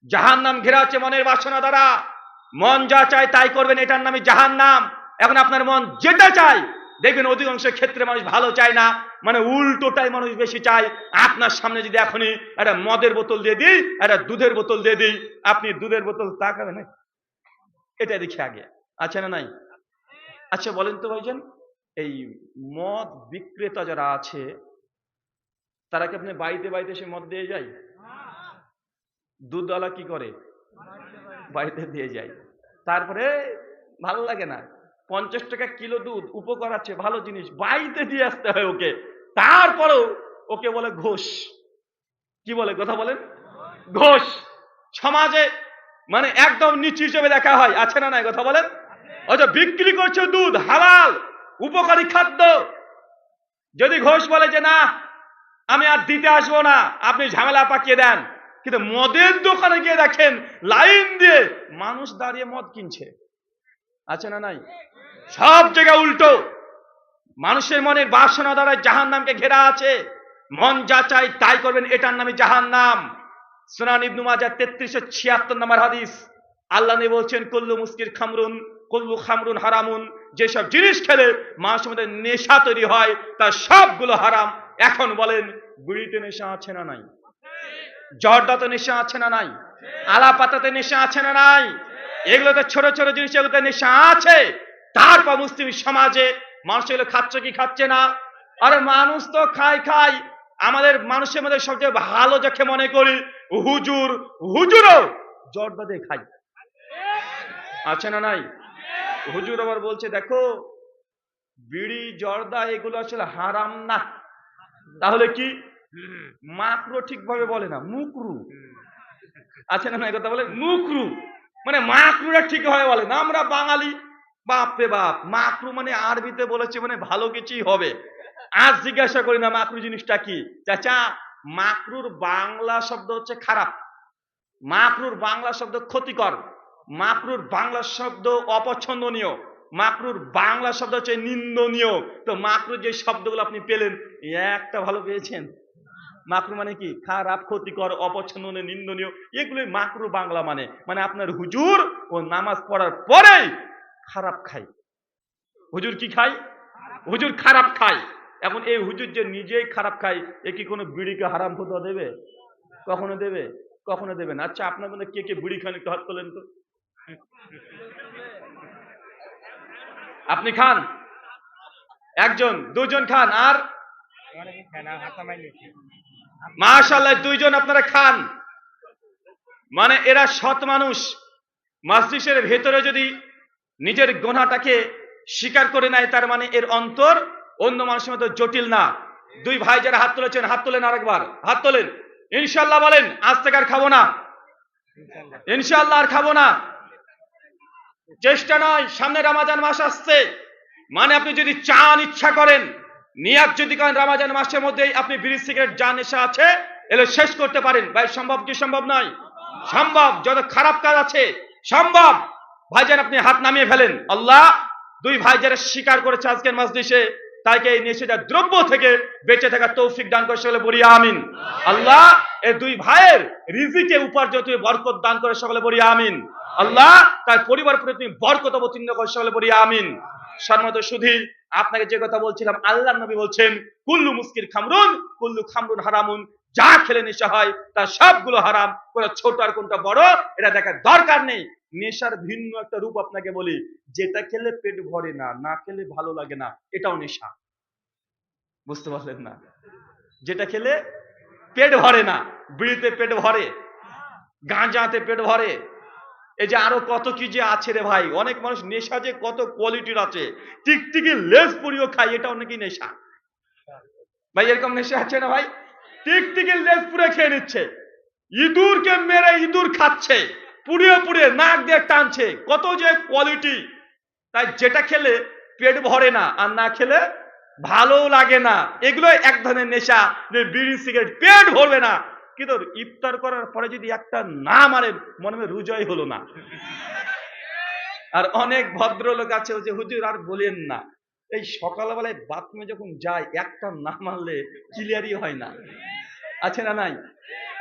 জাহান্নাম ঘেরা আছে মনের বাসনা দ্বারা। মন যা চায় তাই করবেন, এটার নামে জাহান্নাম। এখন আপনার মন যেটা চায়, দেখবেন অধিকাংশ ক্ষেত্রে মানুষ ভালো চায় না, মানে উল্টোটাই মানুষ বেশি চায়। আপনার সামনে যদি এখনই একটা মদের বোতল দিয়ে দিই, একটা দুধের বোতল দিয়ে দিই, আপনি দুধের বোতল তাকাবেন না? এটা দেখি আগে, আছে না নাই? আচ্ছা বলেন তো ভাইজান, এই মদ বিক্রেতা যারা আছে তারা কি আপনি বাড়িতে বাড়িতে এসে মদ দিয়ে যায়? দুধওয়ালা কি করে? বাড়িতে দিয়ে যায়। তারপরে ভালো লাগে না, 50 টাকা কিলো দুধ, উপকার আছে, ভালো জিনিস, বাড়িতে দিয়ে আসতে হয় ওকে। তারপরেও ওকে বলে ঘোষ। কি বলে, কথা বলেন? ঘোষ। সমাজে মানে একদম নিচু হিসেবে দেখা হয়, আছে না নাই, কথা বলেন? অথচ বিক্রি করছে দুধ, হালাল উপকারী খাদ্য। যদি ঘোষ বলে যে না আমি আর দিতে আসবো না, আপনি ঝামেলা পাকিয়ে দেন, কিন্তু মদের দোকানে গিয়ে দেখেন লাইন দিয়ে মানুষ দাঁড়িয়ে মদ কিনছে, আছে না নাই? সব জায়গায় উল্টো। মানুষের মনের বাসনা দ্বারা জাহান্নামকে ঘেরা আছে। মন যা চায় তাই করবেন, এটার নামে জাহান্নাম। সুনান ইবনে মাজাহ 3376 নম্বর হাদিস। আল্লাহ নবী বলছেন কুল্লু মুস্কির খামরুন, কুল্লু খামরুন হারামুন। যেসব জিনিস খেলে মানুষের মধ্যে নেশা তৈরি হয় তার সবগুলো হারাম। এখন বলেন, বিড়িতে নেশা আছে না নাই? জর্দাতে নেশা আছে না নাই? আলা পাতাতে নেশা আছে না নাই? এগুলোতে ছোট ছোট জিনিস, এগুলোতে নেশা আছে। তারপর মুসলিম সমাজে মানুষ এগুলো খাচ্ছে কি খাচ্ছে না? আরে মানুষ তো খায় খায়। আমাদের মানুষের মধ্যে সবচেয়ে ভালো যাকে মনে করি হুজুর, হুজুরও জর্দা দিয়ে খায়, আছে না নাই? হুজুর আবার বলছে দেখো বিড়ি জর্দা এগুলো আসলে হারাম না। তাহলে কি? মাকরু ঠিকভাবে বলে না, মুকরু, আছে না নাই, কথা বলে? মুকরু মানে মাকরুরা ঠিক হয় বলে না। আমরা বাঙালি, বাপ রে বাপ, মাকরু মানে আরবিতে বলেছে মানে ভালো কিছুই হবে। আজ জিজ্ঞাসা করি না মাকরু জিনিসটা কি। চাচা, মাকরুর বাংলা শব্দ হচ্ছে খারাপ, মাকরুর বাংলা শব্দ ক্ষতিকর, মাকরুর বাংলা শব্দ অপছন্দনীয়, মাকরুর বাংলা শব্দ হচ্ছে নিন্দনীয়। তো মাকরুর যে শব্দগুলো আপনি পেলেন, একটা ভালো পেয়েছেন? মাকরু মানে কি? খারাপ, ক্ষতিকর, অপছন্দনীয়, নিন্দনীয়, এগুলোই মাকরু বাংলা মানে। মানে আপনার হুজুর ও নামাজ পড়ার পরেই খারাপ খায়। হুজুর কি খায়? হুজুর খারাপ খায়। এখন এই হুজুর যে নিজেই খারাপ খায়, এ কি কোনো বিড়িকে হারাম ফতোয়া দেবে? কখনো দেবে? কখনো দেবে না। আচ্ছা আপনার মধ্যে কে কে বিড়ি খান একটু হাত তোলেন তো। আপনি খান? একজন, দুজন খান, আর মাশাআল্লাহ দুইজন আপনারা খান। মানে এরা সৎ মানুষ। মজলিসের ভেতরে যদি নিজের গুনাহটাকে স্বীকার করে নেয়, তার মানে এর অন্তর অন্য মানুষের মতো জটিল না। দুই ভাই যারা হাত তুলেছেন, হাত তোলেন, আরেকবার হাত তোলেন। ইনশাআল্লাহ বলেন, আজ থেকে আর খাবো না, ইনশাআল্লাহ আর খাবো না। চেষ্টা নয়, সামনে রমাজান মাস আসছে, মানে আপনি যদি চান, ইচ্ছা করেন, নিয়াত যদি করেন রমাজান মাসের মধ্যেই আপনি বিড়ি সিগারেট যা নেশা আছে এগুলো শেষ করতে পারেন। ভাই সম্ভব কি সম্ভব নয়? সম্ভব। যত খারাপ কাজ আছে সম্ভব। ভাইজান আপনি হাত নামিয়ে ফেলেন। আল্লাহ দুই ভাই যারা স্বীকার করেছে আজকের মজলিসে, তাকে এই নেশাদার দ্রব্য থেকে বেঁচে থাকার তৌফিক দান করে, সকলে বলি আমিন। আল্লাহ এই দুই ভাইয়ের রিজিকে উপার্জন তুমি বরকত দান করে, সকলে বলি আমিন। আল্লাহ তার পরিবার প্রতি তুমি বরকত অবতীর্ণ করে, সকলে বলি আমিন। সম্মানিত সুধী, আপনাকে যে কথা বলছিলাম, আল্লাহর নবী বলছেন কুল্লু মুস্কির খামরুন, কুল্লু খামরুন হারামুন। যা খেলে নেশা হয় তার সবগুলো হারাম, কোনটা ছোট আর কোনটা বড় এটা দেখার দরকার নেই। নেশার ভিন্ন একটা রূপ আপনাকে বলি, যেটা খেলে পেট ভরে না, না খেলে ভালো লাগে না, এটাও নেশা। বুঝতে পারলেন না? যেটা খেলে পেট ভরে না, বিড়িতে পেট ভরে, গাঁজাতে পেট ভরে, এই যে আরো কত কি যে আছে রে ভাই। অনেক মানুষ নেশা যে কত কোয়ালিটির আছে, টিকটিকি লেজ পুড়িও খায়, এটা অনেকই নেশা। ভাই এরকম নেশা আছে না ভাই? টিকটিকি লেজ পুড়ে খেয়ে নিচ্ছে, ইঁদুরকে মেরে ইঁদুর খাচ্ছে, পুড়িয়ে পুড়িয়ে নাক দিয়ে টানছে, কত যে কোয়ালিটি। তাই যেটা খেলে পেট ভরে না আর না খেলে ভালো লাগে না, এগুলো এক ধরনের নেশা। যে বিড়ি সিগারেট পেট ভরবে না, কিন্তু ইফতার করার পরে যদি একটা না মারে, মনে হয় রোজাই হলো না। আর অনেক ভদ্রলোক আছে যে হুজুর আর বলেন না, এই সকালবেলায় বাথরুমে যখন যায় একটা না মারলে ক্লিয়ারই হয় না, আছে না নাই?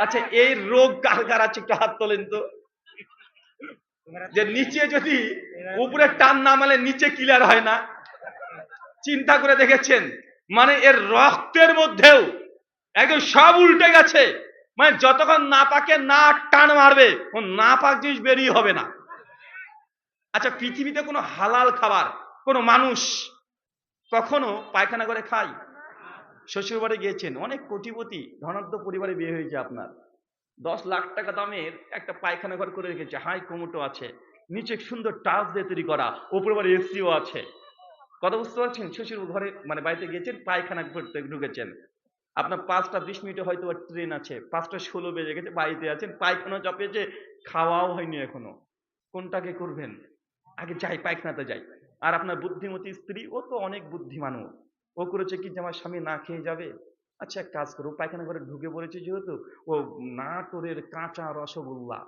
আচ্ছা, এই রোগ কার কার আছে একটু হাত তোলেন তো। যে নিচে যদি উপরে টান না মারলে নিচে ক্লিয়ার হয় না। চিন্তা করে দেখেছেন? মানে এর রক্তের মধ্যেও একদম সব উল্টে গেছে। মানে যতক্ষণ নাপাকে না টান মারবে ও নাপাক জিনিস বেরিয়ে হবে না। আচ্ছা, পৃথিবীতে কোনো হালাল খাবার কোনো মানুষ কখনো পায়খানা করে খায়? শ্বশুর বাড়ি গিয়েছেন, অনেক কোটিপতি ধনাঢ্য পরিবারে বিয়ে হয়েছে আপনার, 10 লাখ টাকা দামের একটা পায়খানা ঘর করে রেখেছে, হাই কমোটো আছে, নিচে সুন্দর টাচ দিয়ে তৈরি করা, উপরে বাড়ি এসিও আছে। কথা বুঝতে পারছেন? শ্বশুর ঘরে মানে বাড়িতে গিয়েছেন, পায়খানা করতে ঢুকেছেন, আপনার 5টা 20 মিনিটে হয়তো ট্রেন আছে, 5টা 16 বেজে গেছে, বাড়িতে আছেন, পায়খানা চাপিয়েছে, খাওয়াও হয়নি এখনো। কোনটাকে করবেন? আগে যাই পায়খানাতে যাই। আর আপনার বুদ্ধিমতী স্ত্রী, ও তো অনেক বুদ্ধিমানও, ও করেছে কি যে আমার স্বামী না খেয়ে যাবে, আচ্ছা এক কাজ করো, পায়খানা করে ঢুকে পড়েছে যেহেতু, ও নাটোরের কাঁচা রসগোল্লা,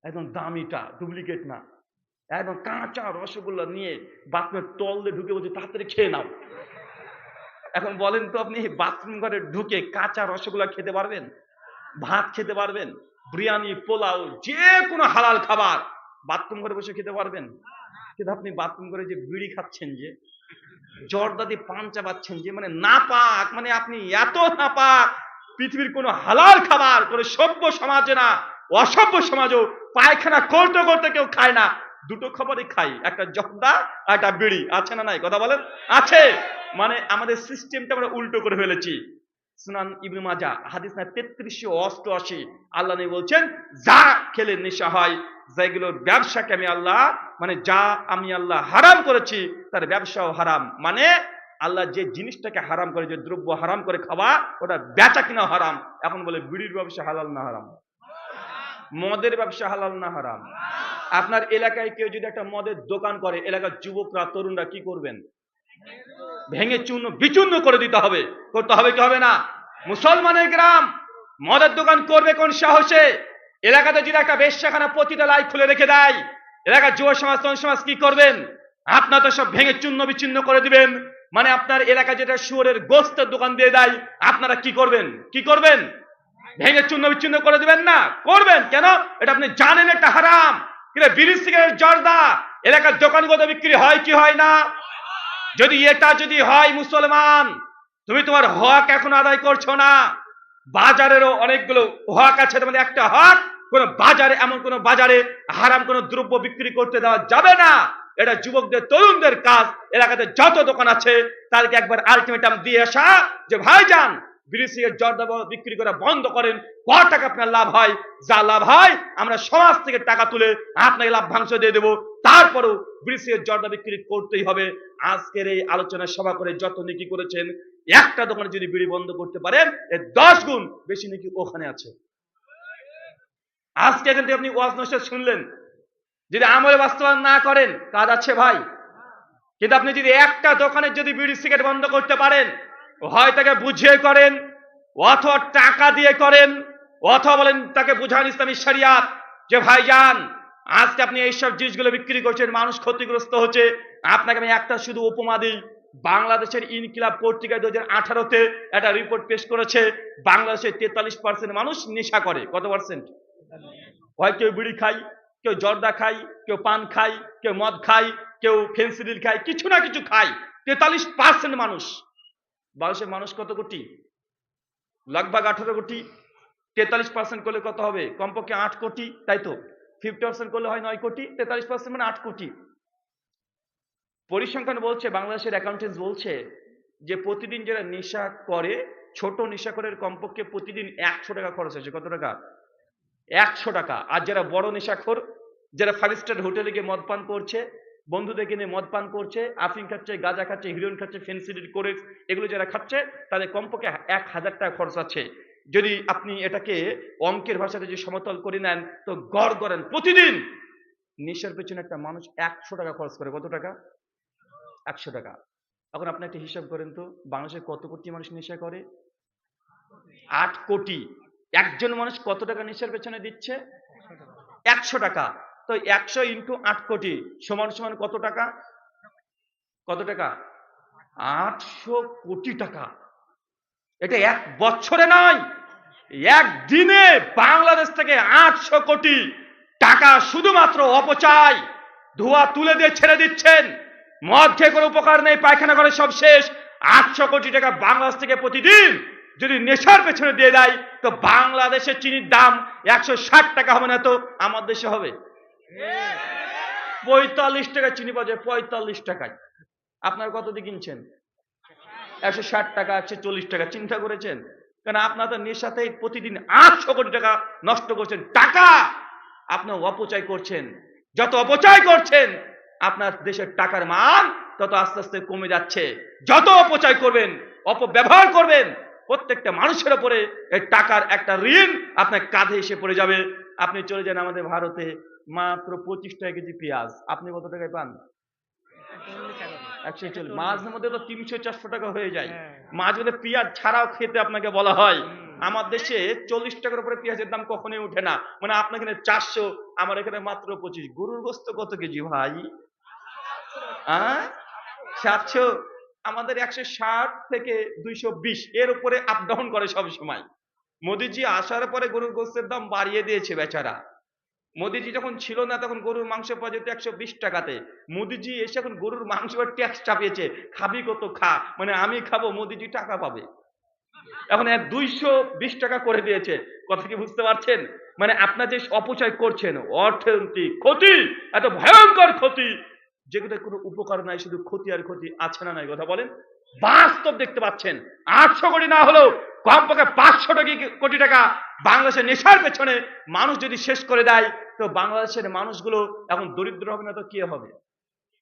একদম দামিটা, ডুপ্লিকেট না, একদম কাঁচা রসগোল্লা নিয়ে বাথরুমের তল দিয়ে ঢুকে বলছে তাড়াতাড়ি খেয়ে নাও। এখন বলেন তো, আপনি বাথরুম ঘরে ঢুকে কাঁচা রসগোল্লা খেতে পারবেন? ভাত খেতে পারবেন? বিরিয়ানি, পোলাও, যে কোনো হালাল খাবার বাথরুম ঘরে বসে খেতে পারবেন? কিন্তু আপনি বাথরুম করে যে বিড়ি খাচ্ছেন, যে জর্দা দিয়ে পান চাবাচ্ছেন, যে মানে নাপাক, মানে আপনি এত নাপাক, পৃথিবীর কোনো হালাল খাবার কোনো সভ্য সমাজে না, অসভ্য সমাজও পায়খানা করতে করতে কেউ খায় না। দুটো খাবারই খাই, একটা জর্দা আর একটা বিড়ি, আছে না নাই? কথা বলেন, আছে। মানে আমাদের সিস্টেমটা আমরা উল্টো করে ফেলেছি। সুনান ইবনে মাজাহ হাদিস না 3388, আল্লাহ নবী বলছেন, যা খেলে নেশা হয়, যেগুলোর ব্যবসাকে আমি আল্লাহ, মানে যা আমি আল্লাহ হারাম করেছি তার ব্যবসাও হারাম। মানে আল্লাহ যে জিনিসটাকে হারাম করে, যে দ্রব্য হারাম করে খাওয়া, ওটা বেচা কিনা হারাম। এখন বলে বিড়ির ব্যবসা হালাল না হারাম? মদের ব্যবসা হালাল না হারাম? আপনার এলাকায় কেউ যদি একটা মদের দোকান করে, এলাকার যুবকরা, তরুণরা কি করবেন? ভেঙে চূর্ণ বিচূর্ণ করে দিতে হবে। করতে হবে কি হবে না? মুসলমানের গ্রাম, মদের দোকান করবে কোন সাহসে? এলাকাতে যদি একটা বেশ্যাখানা প্রতিটা লাই খুলে রেখে দেয়, এলাকার যুব সমাজ, তরুণ সমাজ কি করবেন? আপনার তো সব ভেঙে চূর্ণ বিচ্ছিন্ন করে দিবেন। মানে আপনার এলাকা যেটা শুয়োরের গোস্তের দোকান দিয়ে দেয়, আপনারা কি করবেন? কি করবেন? ভেঙে চূর্ণ বিচ্ছিন্ন করে দিবেন না? করবেন কেন? এটা আপনি জানেন এটা হারাম। কিন্তু বিড়ি, সিগারেট, জর্দা এলাকার দোকানগুলোতে বিক্রি হয় কি হয় না? যদি এটা যদি হয়, মুসলমান, তুমি তোমার হক এখন আদায় করছো না। বাজারেরও অনেকগুলো হক আছে, তোমাদের একটা হক, কোন বাজারে, এমন কোন বাজারে হারাম কোন দ্রব্য বিক্রি করতে দেওয়া যাবে না। এটা যুবকদের, তরুণদের কাজ। এলাকাতে যত দোকান আছে তাদেরকে একবার আলটিমেটাম দিয়ে আসা, যে ভাইজান বিড়ি, সিগারেট, জর্দা বিক্রি করা বন্ধ করেন। কত টাকা আপনার লাভ হয়? যা লাভ হয় আমরা সমাজ থেকে টাকা তুলে আপনাকে লাভ্যাংশ দিয়ে দেবো। তারপরেও বিড়ি, সিগারেট, জর্দা বিক্রি করতেই হবে। আজকের এই আলোচনা সভা করে যত নেকি করেছেন, একটা দোকানে যদি বিড়ি বন্ধ করতে পারেন, এর 10 গুণ বেশি নেকি ওখানে আছে। আজকে এখান থেকে আপনি ওয়াজ নসিহত শুনলেন, যদি আমলে বাস্তবায়ন না করেন, কাজ আছে ভাই। কিন্তু আপনি যদি একটা দোকানে যদি বিড়ি, সিগারেট বন্ধ করতে পারেন, হয় তাকে বুঝিয়ে করেন, অথবা টাকা দিয়ে করেন, অথবা বলেন তাকে বুঝান ইসলামী শরিয়াত, যে ভাইজান আজকে আপনি এইসব জিনিসগুলো বিক্রি করছেন, মানুষ ক্ষতিগ্রস্ত হচ্ছে। আপনাকে আমি একটা শুধু উপমা দিই। বাংলাদেশের ইনকিলাব পত্রিকা 2018-তে একটা রিপোর্ট পেশ করেছে, বাংলাদেশের 43% মানুষ নেশা করে। কত পার্সেন্ট? হয় কেউ বিড়ি খায়, কেউ জর্দা খায়, কেউ পান খায়, কেউ মদ খায়, কেউ ফেন্সিডিল খায়, কিছু না কিছু খায়। 43% মানুষ। বাংলাদেশের মানুষ কত কোটি? লগভগ 18 কোটি। 43% করলে কত হবে? কমপক্ষে 8 কোটি, তাই তো? 50% করলে হয় 9 কোটি। 43% মানে 8 কোটি। পরিসংখ্যান বলছে, বাংলাদেশের অ্যাকাউন্টেন্স বলছে, যে প্রতিদিন যারা নেশা করে, ছোট নেশাখোরের কমপক্ষে প্রতিদিন 100 টাকা খরচ হচ্ছে। কত টাকা? 100 টাকা। আর যারা বড় নেশাখোর, যারা 5 স্টার হোটেলে গিয়ে মদ পান করছে, বন্ধুদেরকে নিয়ে মদ পান করছে, আফিং খাচ্ছে, গাঁজা খাচ্ছে, হিরোইন খাচ্ছে, ফেন্সিডিল, কোরেক্স, এগুলো যারা খাচ্ছে, তাদের কমপক্ষে 1000 টাকা খরচ আছে। যদি আপনি এটাকে অঙ্কের ভাষাতে যদি সমতল করে নেন, তো গড় করেন প্রতিদিন নেশার পেছনে একটা মানুষ 100 টাকা খরচ করে। কত টাকা? 100 টাকা। এখন আপনি একটা হিসাব করেন তো, বাংলাদেশে কত কোটি মানুষ নেশা করে? 8 কোটি। একজন মানুষ কত টাকা নেশার পেছনে দিচ্ছে? 100 টাকা। তো 100 ইন্টু 8 কোটি সমান সমান কত টাকা? কত টাকা? 800 কোটি টাকা। এটা এক বছরে নয়, একদিনে বাংলাদেশ থেকে 800 কোটি টাকা শুধুমাত্র অপচয়, ধোয়া তুলে দিয়ে ছেড়ে দিচ্ছেন। মদ খেয়ে কোনো উপকার নেই, পায়খানা করে সব শেষ। 800 কোটি টাকা বাংলাদেশ থেকে প্রতিদিন যদি নেশার পেছনে দিয়ে দেয়, তো বাংলাদেশের চিনির দাম 160 টাকা হবে না, তো আমার দেশে হবে 45 টাকা চিনি পাওয়া যায়, 45 টাকায়। আপনার কত দিয়ে কিনছেন? 160 টাকা, 140 টাকা। চিন্তা করেছেন? কারণ আপনার তো নেশাতে প্রতিদিন 800 কোটি টাকা নষ্ট করছেন। টাকা আপনি অপচয় করছেন। যত অপচয় করছেন, আপনার দেশের টাকার মান তত আস্তে আস্তে কমে যাচ্ছে। যত অপচয় করবেন, অপব্যবহার করবেন, প্রত্যেকটা মানুষের উপরে এই টাকার একটা ঋণ আপনার কাঁধে এসে পড়ে যাবে। আপনি চলে যান আমাদের ভারতে, মাত্র 25 টাকা কেজি পেঁয়াজ, আপনি কত টাকায় পান? 140। মাঝে মধ্যে তো 300-400 টাকা হয়ে যায়। মাঝে মধ্যে পেঁয়াজ ছাড়াও খেতে আপনাকে বলা হয়। আমার দেশে 40 টাকার উপরে পেঁয়াজের দাম কখনোই ওঠে না। মানে আপনার এখানে 400, আমার এখানে মাত্র 25। গরুর গোস্ত কত কেজি ভাই? 700। আমাদের 160 থেকে 220 এর উপরে আপ ডাউন করে সব সময়। মোদিজি আসার পরে গরুর গোস্তের দাম বাড়িয়ে দিয়েছে বেচারা। মোদিজি যখন ছিল না তখন গরুর মাংস পাওয়া যেত 120 টাকাতে। মোদিজি এসে এখন গরুর মাংসের ট্যাক্স চাপিয়েছে। খাবি কত খা, মানে আমি খাবো, মোদিজি টাকা পাবে। এখন 220 টাকা করে দিয়েছে। কথা কি বুঝতে পারছেন? মানে আপনার যে অপচয় করছেন, অর্থনৈতিক ক্ষতি, এত ভয়ঙ্কর ক্ষতি, যেগুলো কোনো উপকার নাই, শুধু ক্ষতি আর ক্ষতি। আছে না নাই কথা বলেন? বাস্তব দেখতে পাচ্ছেন। 800 কোটি না হলেও কমপক্ষে 500 কোটি টাকা বাংলাদেশের নেশার পেছনে মানুষ যদি শেষ করে দেয়, তো বাংলাদেশের মানুষগুলো এখন দরিদ্র হবে না তো কি হবে?